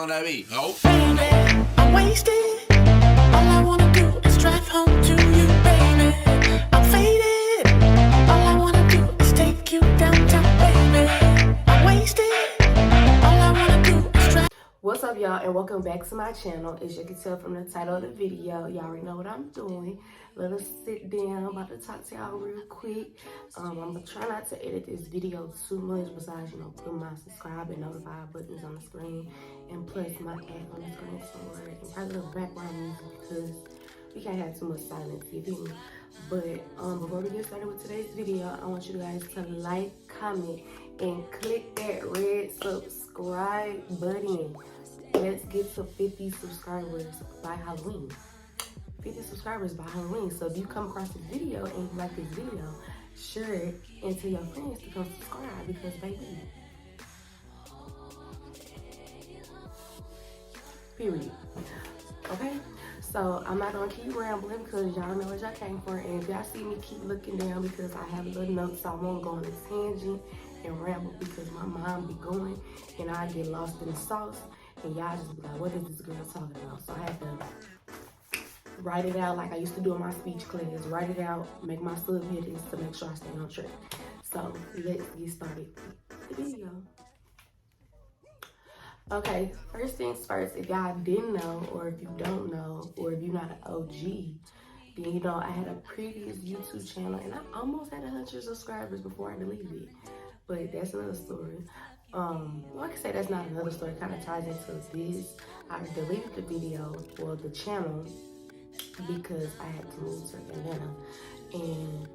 on that beat. Nope. Baby, I'm wasted. All I wanna do is drive home to you, baby. I'm faded. All I wanna do is take you downtown, baby. I'm wasted. All I wanna do is drive. What's up, y'all, and welcome back to my channel. As you can tell from the title of the video, y'all already know what I'm doing. Let us sit down. I'm about to talk to y'all real quick. I'm gonna try not to edit this video too much, besides, put my subscribe and notify buttons on the screen, and plus my ad on the screen somewhere, and probably a little background music, because we can't have too much silence, you feel me? But before we get started with today's video, I want you guys to like, comment, and click that red subscribe button. Let's get to 50 subscribers by Halloween. 50 subscribers by Halloween. So if you come across this video and you like this video, share it and tell your friends to come subscribe, because baby, period. Okay? So I'm not gonna keep rambling, because y'all know what y'all came for. And if y'all see me keep looking down, because I have little notes, so I won't go on a tangent and ramble, because my mind be going and I get lost in the sauce. And y'all just be like, what is this girl talking about? So I had to write it out like I used to do in my speech class. Write it out, make my subheadings to make sure I stay on track. So let's get started with the video. Okay, first things first, if y'all didn't know, or if you don't know, or if you're not an OG, then I had a previous YouTube channel and I almost had 100 subscribers before I deleted it. But that's another story. Like I said, that's not another story. It kind of ties into this. I deleted the video, or the channel, because I had to move to Atlanta. And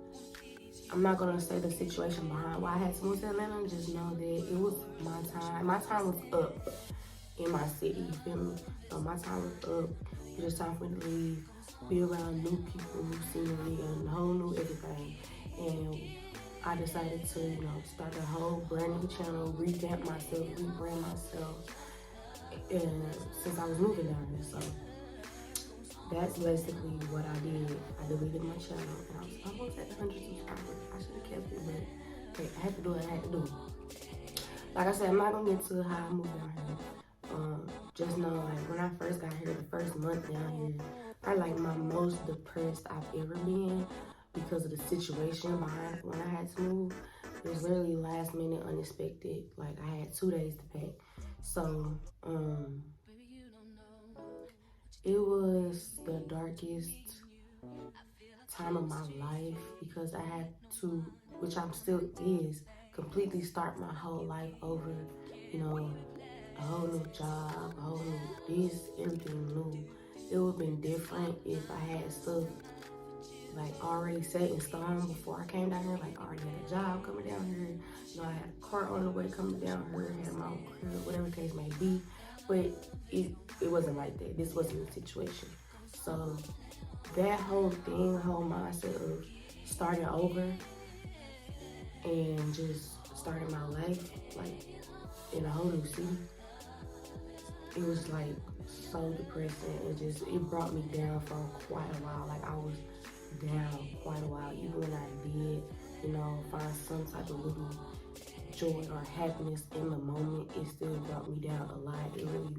I'm not gonna say the situation behind why I had to move to Atlanta. Just know that it was my time. My time was up in my city. You feel me? So my time was up. It was time for me to leave, be around new people, new scenery, and a whole new everything. And I decided to, start a whole brand new channel, revamp myself, rebrand myself, and since I was moving down here. So that's basically what I did. I deleted my channel, and I was almost at 100 subscribers. I should have kept it, but hey, I had to do what I had to do. Like I said, I'm not gonna get to how I moved down here. Just know, like, when I first got here, the first month down here, probably like my most depressed I've ever been, because of the situation behind when I had to move. It was literally last minute, unexpected. Like, I had 2 days to pack. So, it was the darkest time of my life, because I had to, which I'm still is, completely start my whole life over. A whole new job, a whole new this, everything new. It would have been different if I had stuff like already set in stone before I came down here. Like, I already had a job coming down here. I had a car on the way coming down here, had my own crib, whatever the case may be. But it wasn't like that. This wasn't the situation. So that whole thing, whole mindset of starting over and just starting my life like in a whole new city, it was like so depressing. It brought me down for quite a while. Like, I was down quite a while. Even when I did, find some type of little joy or happiness in the moment, it still brought me down a lot. It really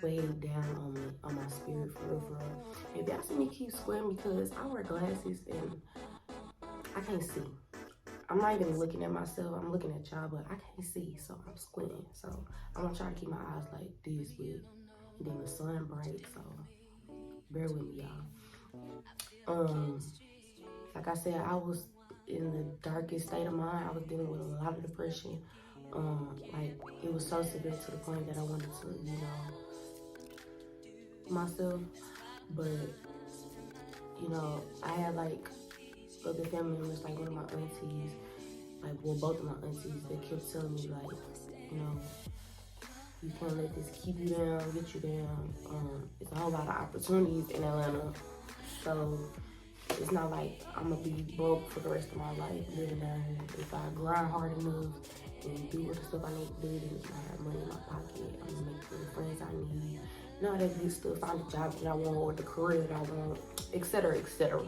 weighed down on me, on my spirit, for real, for real. If y'all see me keep squinting, because I wear glasses and I can't see. I'm not even looking at myself, I'm looking at y'all, but I can't see, so I'm squinting. So I'm gonna try to keep my eyes like this, and then the sun bright, so bear with me, y'all. Like I said, I was in the darkest state of mind. I was dealing with a lot of depression. Like, it was so severe to the point that I wanted to, myself. But, I had like other family members, like one of my aunties, both of my aunties, that kept telling me, like, you can't let this keep you down, get you down. It's a whole lot of opportunities in Atlanta. So it's not like I'm gonna be broke for the rest of my life living down here. If I grind hard enough and do what the stuff I need to do, then I have money in my pocket. I'm gonna make the friends I need, all that good stuff, find the job that I want, or the career that I want, etc., etc.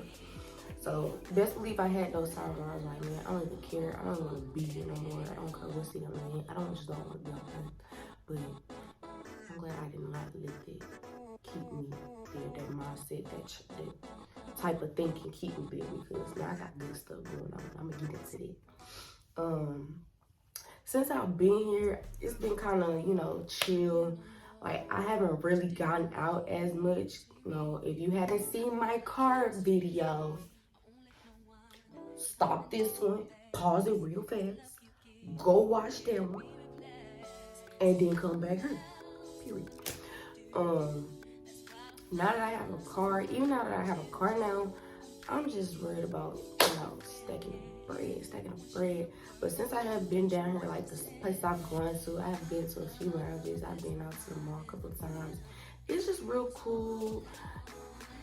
So best believe I had those times where I was like, man, I don't even care. I don't want to be here no more. I don't care what city I'm in. I just don't want to be on earth. But I'm glad I did not let that keep me there, that mindset, that type of thinking keep me there, because now I got good stuff going on. I'm gonna get into that. Since I've been here, it's been kind of, you know, chill. Like, I haven't really gotten out as much. You know, if you haven't seen my car video, stop this one, pause it real fast, go watch that one, and then come back here. Period. Now that I have a car, even now that I have a car now, I'm just worried about, you know, stacking up bread. But since I have been down here, like the place I've gone to, I have been to a few lounges, I've been out to the mall a couple of times. It's just real cool.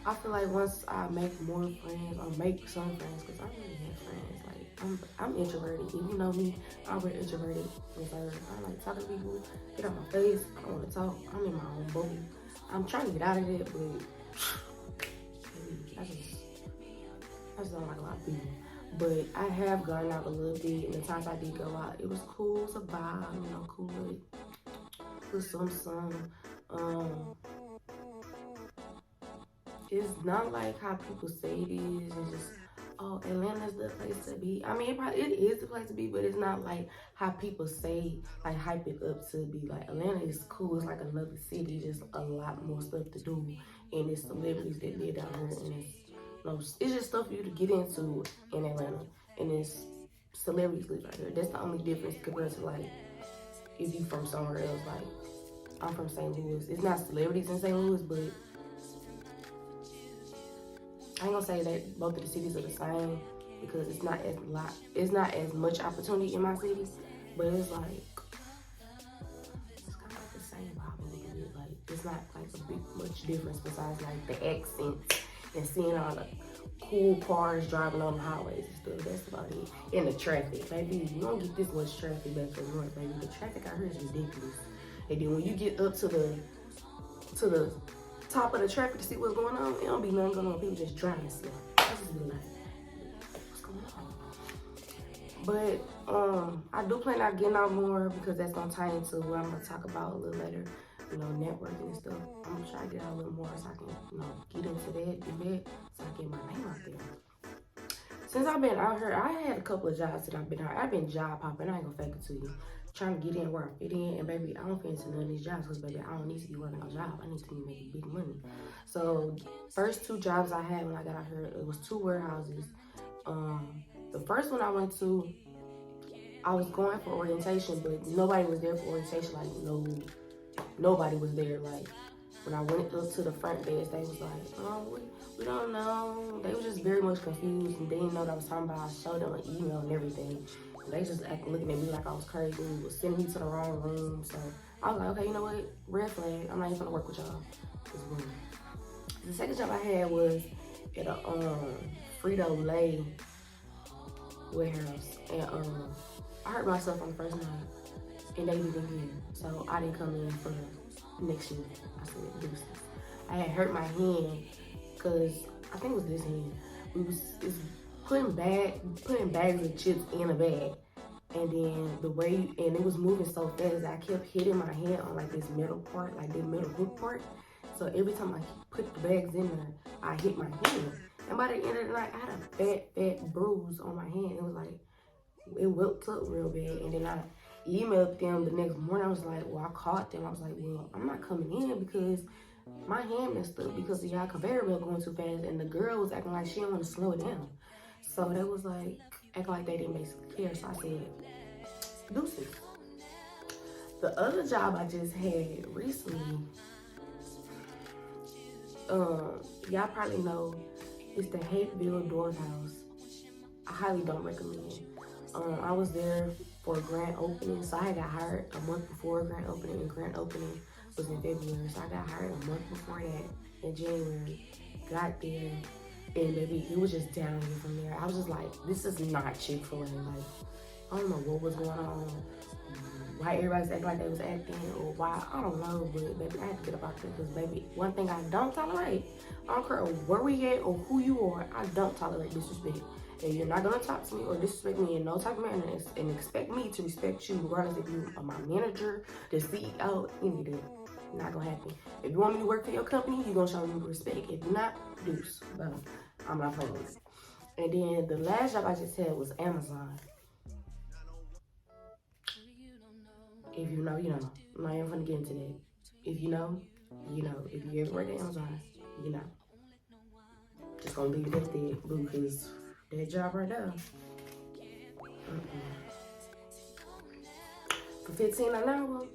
I feel like once I make more friends, or make some friends, because I really have friends. Like, I'm introverted. If you know me, I'm very introverted, reserved. I don't like talking to people, get out my face. I don't want to talk. I'm in my own bubble. I'm trying to get out of it, but I just don't like a lot of people. But I have gone out a little bit, and the times I did go out, it was cool. It's a vibe, you know, cool with some. It's not like how people say it is. It's just, oh, Atlanta's the place to be. I mean, it is the place to be, but it's not like how people say, like, hype it up to be. Like, Atlanta is cool. It's like another city, just a lot more stuff to do, and it's celebrities that live down here, and it's just stuff for you to get into in Atlanta, and it's celebrities live out here. That's the only difference compared to, like, if you from somewhere else. Like, I'm from St. Louis. It's not celebrities in St. Louis, but I ain't gonna say that both of the cities are the same, because it's not as much opportunity in my city, but it's like, it's kind of like the same vibe a little bit. Like, it's not like a big much difference besides like the accents and seeing all the cool cars driving on the highways and stuff. That's about it. And the traffic, baby, you don't get this much traffic back in north, baby. The traffic out here is ridiculous. And then when you get up to the top of the traffic to see what's going on, it don't be nothing going on. People just driving still. I just be like, what's going on? But I do plan on getting out more, because that's gonna tie into what I'm gonna talk about a little later. You know, networking and stuff. I'm gonna try to get out a little more so I can, you know, get into that, do that, so I get my name out there. Since I've been out here, I had a couple of jobs that I've been out. I've been job hopping. I ain't gonna fake it to you. Trying to get in where I fit in, and baby, I don't fit into none of these jobs, because baby, I don't need to be working a job. I need to be making big money. So first 2 jobs I had when I got out here, it was 2 warehouses. The first one I went to, I was going for orientation, but nobody was there for orientation. Like, nobody was there. Like, when I went up to the front desk, they was like, oh, we don't know. They were just very much confused, and they didn't know what I was talking about. I showed them an email and everything. They just looking at me like I was crazy, was sending me to the wrong room. So I was like, okay, you know what? Red flag. I'm not even gonna work with y'all. The second job I had was at a Frito-Lay warehouse, and I hurt myself on the first night, and they didn't hear. So I didn't come in for the next shift. I said, deuces. I had hurt my hand, because I think it was this hand. It's putting bags of chips in a bag, and then and it was moving so fast, I kept hitting my hand on like this metal part, like this metal hook part. So every time I put the bags in there, I hit my hand. And by the end of the night, I had a fat bruise on my hand. It was like, it welted up real bad. And then I emailed them the next morning. I was like, well, I called them. I was like, well, I'm not coming in because my hand messed up because of y'all conveyor belt going too fast. And the girl was acting like she didn't want to slow it down. So they was like, acting like they didn't basically care. So I said, deuces. The other job I just had recently, y'all probably know, it's the Hateville Doorhouse. I highly don't recommend. I was there for a grand opening, so I got hired a month before grand opening, and grand opening was in February. So I got hired a month before that in January. Got there, and baby, it was just downhill from there. I was just like, this is not Chick-fil-A. Like, I don't know what was going on, why everybody's acting like they was acting, or why, I don't know, but baby, I had to get up out there, because baby, one thing I don't tolerate, I don't care where we at or who you are, I don't tolerate disrespect. And you're not gonna talk to me or disrespect me in no type of manner, and expect me to respect you regardless if you are my manager, the CEO, any of that. Not gonna happen. If you want me to work for your company, you're gonna show me respect. If not, deuce. But I'm not playing with it. And then the last job I just had was Amazon. If you know, you know. I'm not even gonna get into that. If you know, you know. If you ever worked at Amazon, you know. Just gonna leave it at that, boo, because that job right there. For 15 an hour?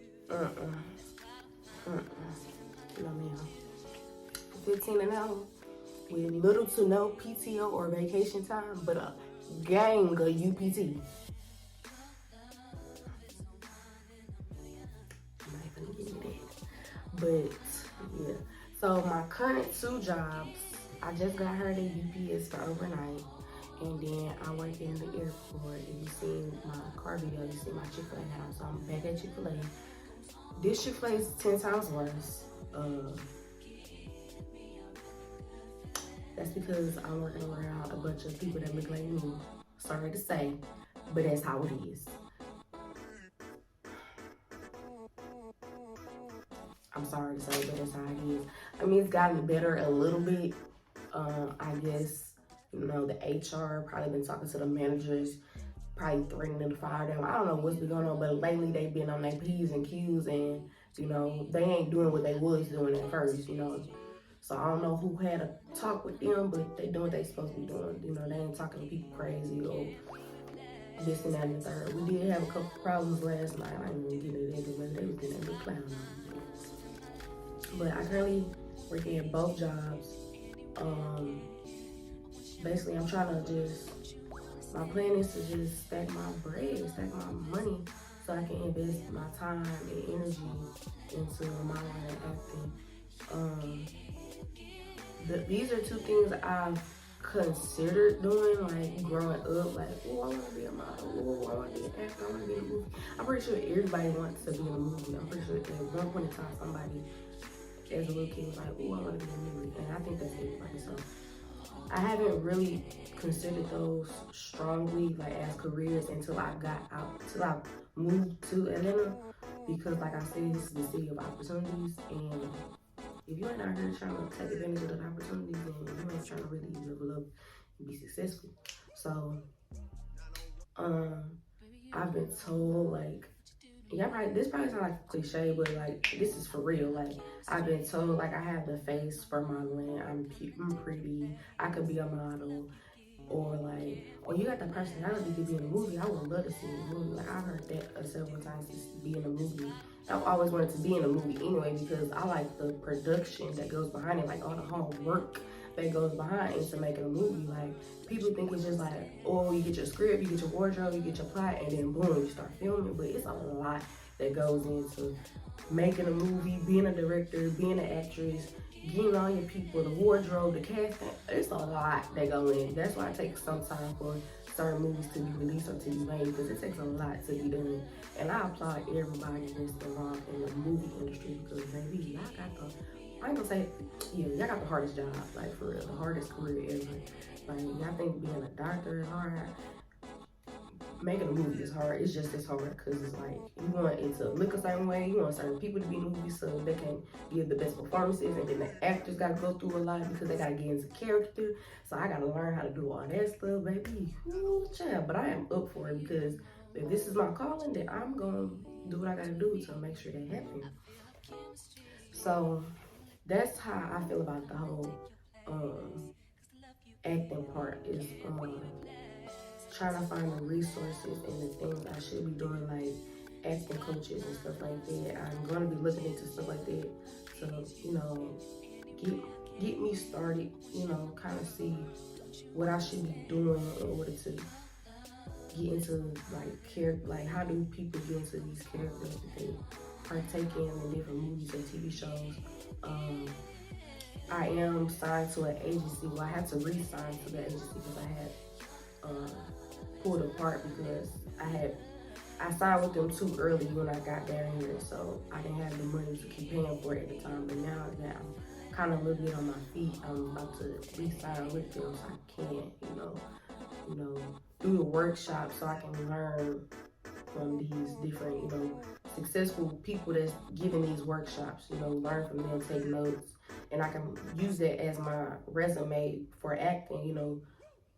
No, ma'am. For 15 an hour, with little to no PTO or vacation time, but a gang of UPT. I'm not gonna give you that. But, yeah. So, my current 2 jobs, I just got hired at UPS for overnight. And then I work in the airport. If you see my car video, you see my Chick-fil-A now. So I'm back at Chick-fil-A. This Chick-fil-A is 10 times worse. That's because I'm working around a bunch of people that look like me. Sorry to say, but that's how it is. I'm sorry to say, but that's how it is. I mean, it's gotten better a little bit. I guess, you know, the HR probably been talking to the managers, probably threatening to fire them. I don't know what's been going on, but lately they've been on their P's and Q's, and, you know, they ain't doing what they was doing at first, you know. So I don't know who had a talk with them, but they doing what they supposed to be doing. You know, they ain't talking to people crazy or this and that and the third. We did have a couple problems last night. I ain't even getting into it, but they was getting a little clown on me. But I currently working at both jobs. Basically, I'm trying to just, my plan is to just stack my bread, stack my money, so I can invest my time and energy into my line of acting. These are 2 things I've considered doing, like growing up, like, oh, I want to be a model, oh, I want to be an actor, I want to be in a movie. I'm pretty sure everybody wants to be in a movie. I'm pretty sure at one point in time, somebody as a little kid was like, oh, I want to be in a movie. And I think that's everybody. So I haven't really considered those strongly, like, as careers until I got out, until I moved to Atlanta, because like I said, this is the city of opportunities, and if you ain't out here trying to take advantage of the opportunities, then you ain't trying to really level up and be successful. So, I've been told, like, yeah, this probably sounds like a cliche, but like, this is for real. Like, I've been told, like, I have the face for modeling. I'm cute, I'm pretty, I could be a model, or like, or you got the personality to be in a movie. I would love to see a movie. Like, I've heard that several times, to be in a movie. I've always wanted to be in a movie anyway, because I like the production that goes behind it, like all the hard work that goes behind into making a movie. Like, people think it's just like, oh, you get your script, you get your wardrobe, you get your plot, and then boom, you start filming. But it's a lot that goes into making a movie, being a director, being an actress, getting all your people, the wardrobe, the casting. It's a lot that go in. That's why it takes some time for certain movies to be released or to be made, because it takes a lot to be done. And I applaud everybody that's involved in the movie industry, because baby, y'all got the, I ain't gonna say, yeah, y'all got the hardest job, like for real, the hardest career ever. Like, y'all think being a doctor is hard? Making a movie is hard. It's just as hard, because it's like, you want it to look a certain way, you want certain people to be in the movie so they can give the best performances, and then the actors gotta go through a lot because they gotta get into character. So I gotta learn how to do all that stuff, baby. Ooh, child. But I am up for it, because if this is my calling, then I'm gonna do what I gotta do to make sure that happens. So that's how I feel about the whole acting part, is trying to find the resources and the things I should be doing, like acting coaches and stuff like that. I'm gonna be looking into stuff like that to, you know, get me started, you know, kind of see what I should be doing in order to get into like how do people get into these characters that they partake in different movies and TV shows. I am signed to an agency. Well, I had to re-sign to the agency because I had pulled apart, because I signed with them too early when I got down here, so I didn't have the money to keep paying for it at the time. But now that I'm kind of a little bit on my feet, I'm about to re-sign with them so I can, you know, do the workshop so I can learn from these different, you know, successful people that's giving these workshops, you know, learn from them, take notes, and I can use that as my resume for acting, you know,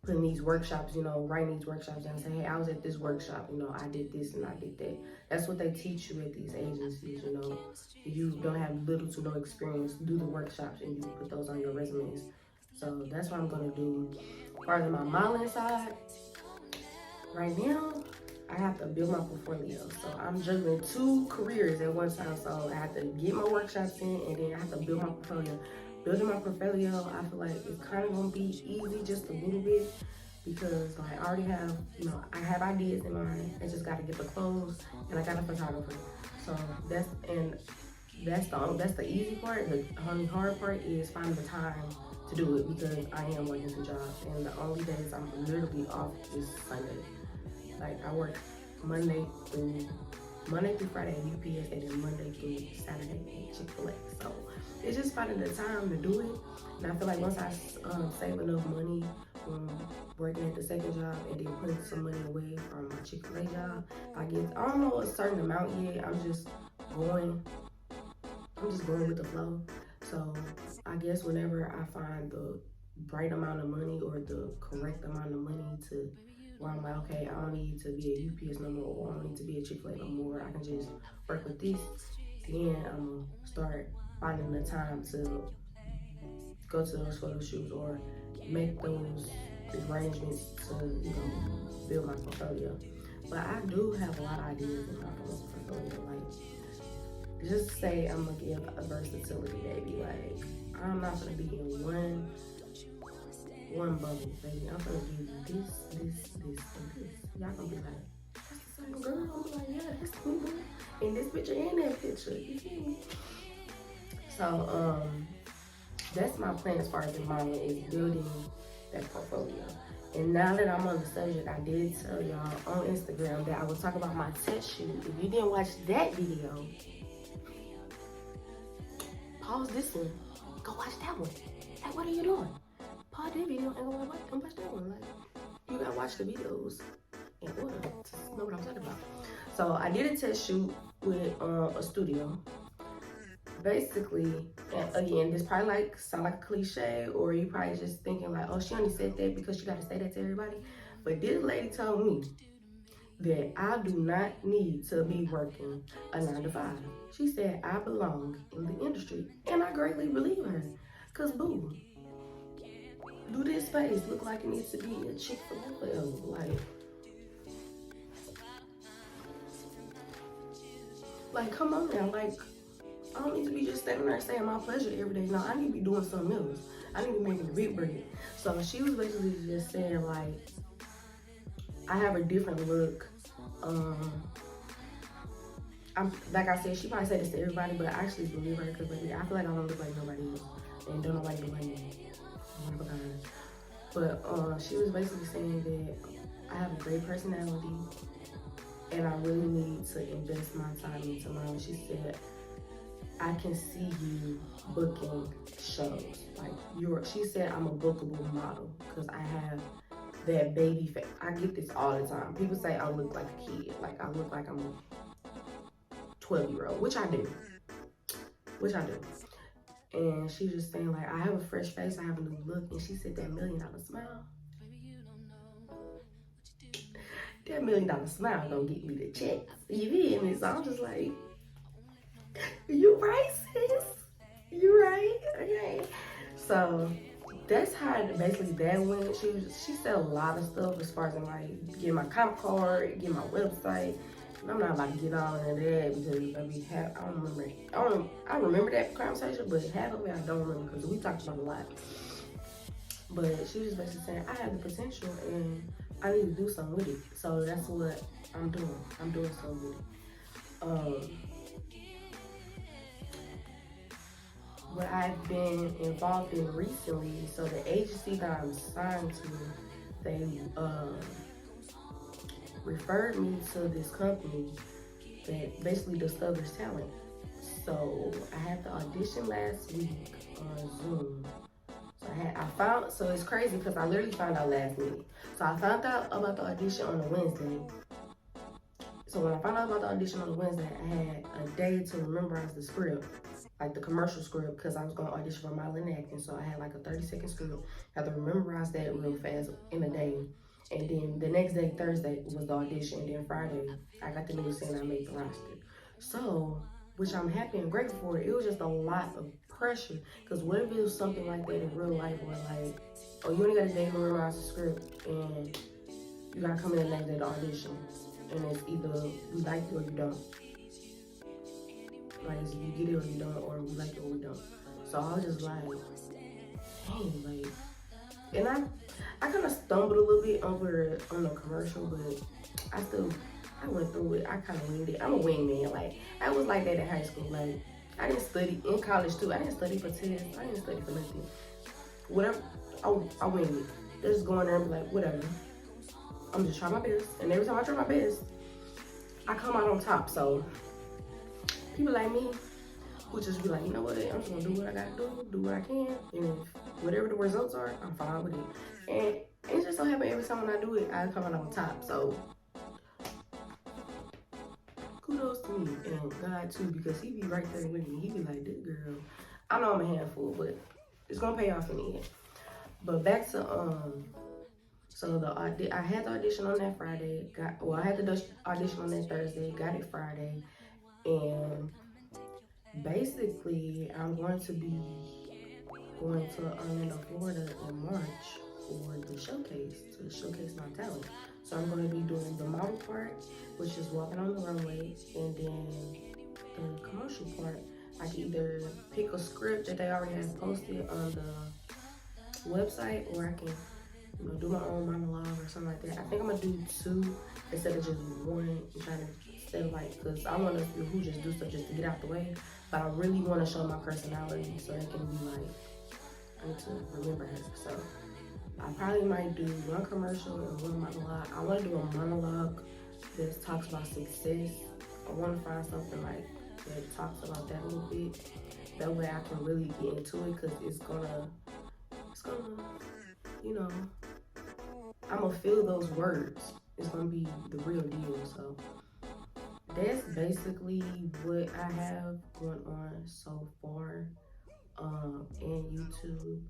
putting these workshops, you know, writing these workshops down and say, hey, I was at this workshop, you know, I did this and I did that. That's what they teach you at these agencies, you know. If you don't have little to no experience, do the workshops and you put those on your resumes. So that's what I'm gonna do. Part of my modeling side, right now, I have to build my portfolio. So I'm juggling 2 careers at one time. So I have to get my workshops in and then I have to build my portfolio. Building my portfolio, I feel like it's kind of gonna be easy just a little bit because like I already have, you know, I have ideas in mind. I just gotta get the clothes and I got a photographer. So that's the easy part. The only hard part is finding the time to do it because I am working 2 jobs and the only days I'm literally off is Sunday. Like I work Monday through Friday at UPS and then Monday through Saturday at Chick-fil-A. So it's just finding the time to do it. And I feel like once I save enough money working at the second job and then putting some money away from my Chick-fil-A job, I don't know a certain amount yet. I'm just going with the flow. So I guess whenever I find the right amount of money or the correct amount of money to where I'm like, okay, I don't need to be a UPS no more, or I don't need to be a Chick-fil-A no more. I can just work with this. Then I'm gonna start finding the time to go to those photo shoots or make those arrangements to, you know, build my portfolio. But I do have a lot of ideas in my portfolio. Like, just say I'm gonna give a versatility, baby. Like, I'm not gonna be in one bubble, baby. I'm gonna give you this, and this. Y'all gonna be like, that's the same girl. I'm like, yeah, that's me, boo. In this picture and that picture. You feel me? So, that's my plan as far as the modeling is building that portfolio. And now that I'm on the subject, I did tell y'all on Instagram that I would talk about my test shoot. If you didn't watch that video, pause this one, go watch that one. Like, what are you doing? Pause that video and go watch that one. Like, you gotta watch the videos in order to know what I'm talking about. So I did a test shoot with a studio. Basically, and again, this probably like sound like a cliche, or you probably just thinking like, oh, she only said that because she gotta say that to everybody. But this lady told me that I do not need to be working a 9 to 5. She said I belong in the industry, and I greatly believe her. Cause boo, do this space look like it needs to be a Chick-fil-A? Like, come on now, like. I don't need to be just standing there saying my pleasure every day. No, I need to be doing something else. I need to be making a big bread. So she was basically just saying like, I have a different look. I'm like I said, she probably said this to everybody, but I actually believe her because baby, I feel like I don't look like nobody else, and don't nobody look like me. But she was basically saying that I have a great personality, and I really need to invest my time into mine. She said, I can see you booking shows. Like she said I'm a bookable model because I have that baby face. I get this all the time. People say I look like a kid. Like I look like I'm a 12-year-old, which I do. And she was just saying like, I have a fresh face, I have a new look. And she said that $1 million smile. That $1 million smile gonna get me the check. You feel me? So I'm just like, you right, sis? You right? Okay. So that's how basically that went. She said a lot of stuff as far as like getting my comp card, getting my website. And I'm not about to get all into that because I remember that conversation, but half of it I don't remember because we talked about a lot. But she was basically saying I have the potential and I need to do something with it. So that's what I'm doing. I'm doing something with it. What I've been involved in recently, so the agency that I'm signed to, they referred me to this company that basically discovers talent. So I had the audition last week on Zoom. So it's crazy because I literally found out last minute. So I found out about the audition on a Wednesday. So So when I found out about the audition on the Wednesday, I had a day to memorize the script, like the commercial script, because I was going to audition for modeling and acting. So I had like a 30-second script. I had to memorize that real fast in a day. And then the next day, Thursday, was the audition. And then Friday, I got the news saying I made the roster. So, which I'm happy and grateful for. It was just a lot of pressure. Because what if it was something like that in real life where like, oh, you only got a day to memorize the script and you got to come in the next day to audition. And it's either we like it or you don't. Like, it's you get it or you don't, or we like it or we don't. So I was just like, dang, like, and I kind of stumbled a little bit on the commercial, but I went through it. I kind of winged it. I'm a wingman. Like, I was like that in high school. Like, I didn't study in college too. I didn't study for tests. I didn't study for nothing. Whatever, I winged it. Just going there and be like, whatever. I'm just trying my best. And every time I try my best, I come out on top. So people like me who just be like, you know what, I'm just gonna do what I gotta do what I can, and if whatever the results are, I'm fine with it. And it just so happen every time when I do it, I come out on top. So kudos to me and God too, because he be right there with me. He be like, this girl, I know I'm a handful, but it's gonna pay off in the end. But back to so I had the audition on that Friday. I had the audition on that Thursday. Got it Friday, and basically I'm going to be going to Orlando, Florida in March for the showcase to showcase my talent. So I'm going to be doing the model part, which is walking on the runway, and then the commercial part. I can either pick a script that they already have posted on the website, or I can do my own monologue or something like that. I think I'm gonna do two instead of just one, and trying to stay like, because I want to who just do stuff just to get out the way, but I really want to show my personality so it can be like, I need to remember her. So I probably might do one commercial and one monologue. I want to do a monologue that talks about success. I want to find something like that talks about that a little bit. That way I can really get into it, because it's gonna, you know, I'm gonna feel those words. It's gonna be the real deal. So that's basically what I have going on so far in YouTube.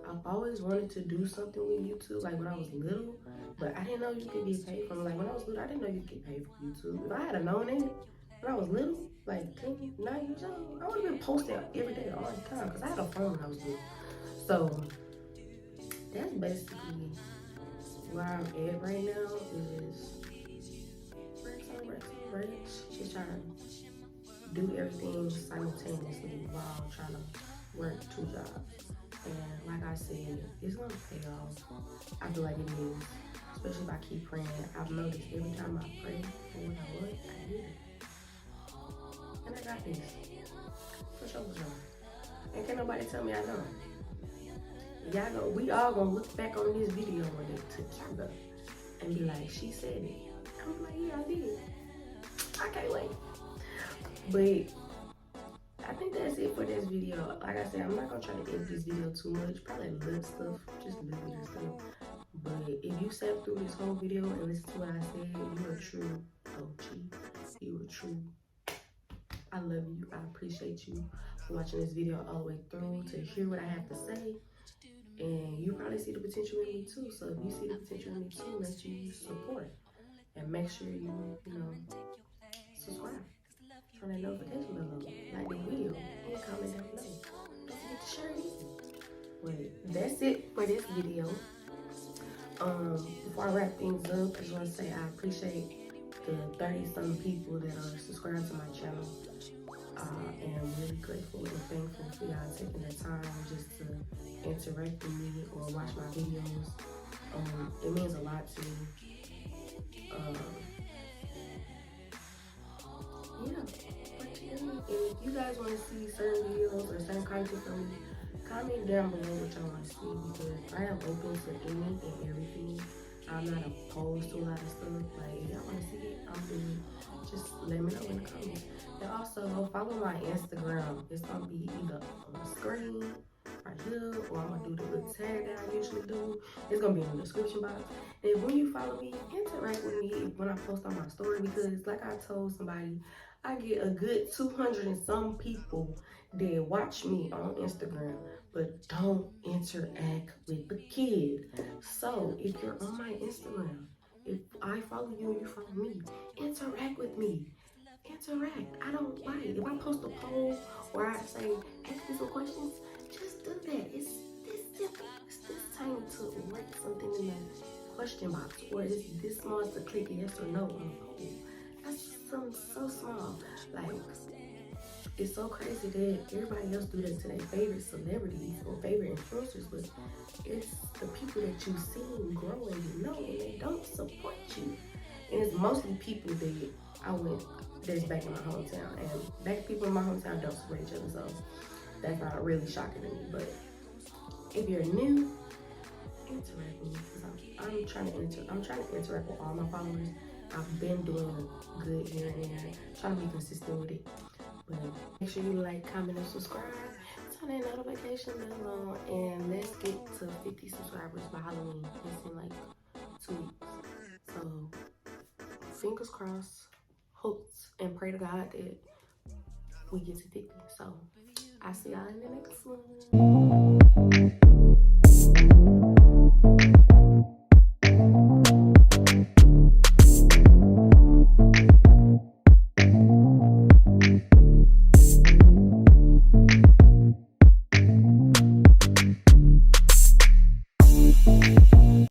I've always wanted to do something with YouTube, like when I was little, but I didn't know you could get paid from it. Like when I was little, I didn't know you could get paid from YouTube. If I had known it when I was little, like 10, 9 years old, I would have been posting every day, all the time, because I had a phone when I was little. So that's basically where I'm at right now, is rich. Just trying to do everything simultaneously while trying to work 2 jobs. And like I said, it's gonna pay off. I feel like it is, especially if I keep praying. I've noticed every time I pray for what I want, I get it. And I got this. For sure. And can't nobody tell me I don't. We all gonna look back on this video when it touch you up and be like, she said it. I'm like, yeah, I did. I can't wait. But I think that's it for this video. Like I said, I'm not gonna try to edit this video too much. Probably little stuff, just little bit of stuff. But if you sat through this whole video and listened to what I said, you're a true OG. You're a true. I love you. I appreciate you for watching this video all the way through to hear what I have to say. And you probably see the potential in me too. So if you see the potential in me too, make sure you support. And make sure you subscribe. Turn that notification bell on. Like the video. And comment down below. Don't forget to share it. But that's it for this video. Before I wrap things up, I just want to say I appreciate the 30-some people that are subscribed to my channel. I am really grateful and thankful for y'all taking the time just to interact with me or watch my videos. It means a lot to me. And if you guys want to see certain videos or certain content from me, comment down below what y'all want to see, because I am open to any and everything. I'm not opposed to a lot of stuff. Like, if y'all want to see it, I'm doing it. Just let me know in the comments. And also, follow my Instagram. It's going to be either on the screen right here, or I'm gonna do the little tag that I usually do. It's gonna be in the description box. And when you follow me, interact with me when I post on my story, because like I told somebody, I get a good 200 and some people that watch me on Instagram, but don't interact with the kid. So if you're on my Instagram, if I follow you and you follow me, interact with me. Interact. I don't bite. If I post a poll or I say ask me some questions, just do that. It's this simple. It's this tiny to write something in the question box, or it's this small to click yes or no on a poll. That's something so small. Like, it's so crazy that everybody else do that to their favorite celebrities or favorite influencers, but it's the people that you see grow and you know, and they don't support you. And it's mostly people that I went that's back in my hometown, and back people in my hometown don't support each other, so that's not really shocking to me. But if you're new, interact with me, because I'm trying to interact with all my followers. I've been doing good here and there, trying to be consistent with it. But make sure you like, comment, and subscribe. Turn that notification bell on, and let's get to 50 subscribers by Halloween. It's in like 2 weeks. So fingers crossed, hopes, and pray to God that we get to 50. So I'll see y'all in the next one.